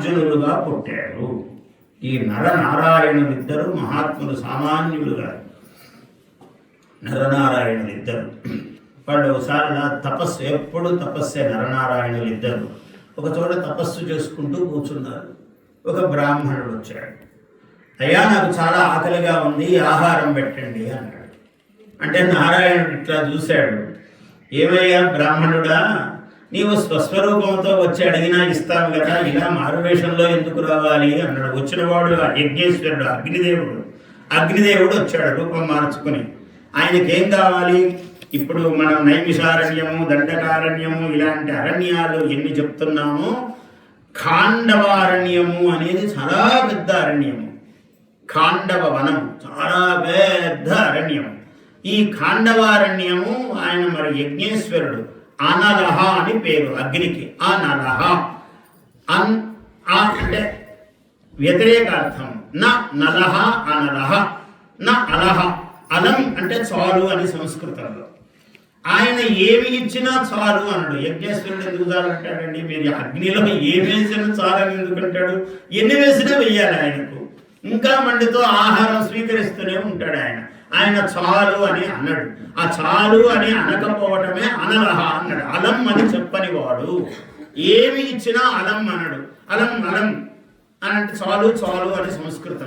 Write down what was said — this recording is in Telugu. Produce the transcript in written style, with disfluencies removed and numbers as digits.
నాగార్జునులుగా పుట్టారు. ఈ నరనారాయణులిద్దరు మహాత్ములు, సామాన్యులుగా నరనారాయణులిద్దరు. వాళ్ళు ఒకసారి తపస్సు, ఎప్పుడు తపస్సే నరనారాయణులిద్దరు. ఒక చోట తపస్సు చేసుకుంటూ కూర్చున్నారు. ఒక బ్రాహ్మణుడు వచ్చాడు. అయ్యా, నాకు చాలా ఆకలిగా ఉంది, ఆహారం పెట్టండి అన్నాడు. అంటే నారాయణుడు ఇట్లా చూశాడు. ఏమయ్యా బ్రాహ్మణుడా, నీవు స్వస్వరూపంతో వచ్చి అడిగినా ఇస్తాను కదా, ఇలా మారువేషంలో ఎందుకు రావాలి అన్నాడు. వచ్చినవాడు యజ్ఞేశ్వరుడు, అగ్నిదేవుడు వచ్చాడు రూపం మార్చుకుని. ఆయనకేం కావాలి? ఇప్పుడు మనం నైమిషారణ్యము, దండకారణ్యము ఇలాంటి అరణ్యాలు ఎన్ని చెప్తున్నామో, ఖాండవారణ్యము అనేది చాలా పెద్ద అరణ్యము. ఖాండవ వనం చాలా పెద్ద అరణ్యము. ఈ ఖాండవారణ్యము ఆయన మరి యజ్ఞేశ్వరుడు అనలహ అని పేరు అగ్నికి. అనలహ అంటే వ్యతిరేకార్థం. నలహ అనలహ, అలహ. అలం అంటే చాలు అని సంస్కృతంలో. ఆయన ఏమి ఇచ్చినా చాలు అన్నాడు. యజ్ఞేశ్వరుడు ఎందుకు చాలు అంటాడండి? మీరు అగ్నిలో ఏమి వేసినా చాలని ఎందుకంటాడు? ఎన్ని వేసినా వెయ్యాలి ఆయనకు. ఇంకా మండితో ఆహారం స్వీకరిస్తూనే ఉంటాడు ఆయన. ఆయన చాలు అని అన్నాడు. ఆ చాలు అని అనకపోవటమే అనలహ అన్నాడు. అలం అని చెప్పని వాడు. ఏమి ఇచ్చినా అలం అన్నాడు. అలం అని అంటే చాలు చాలు అని సంస్కృతం.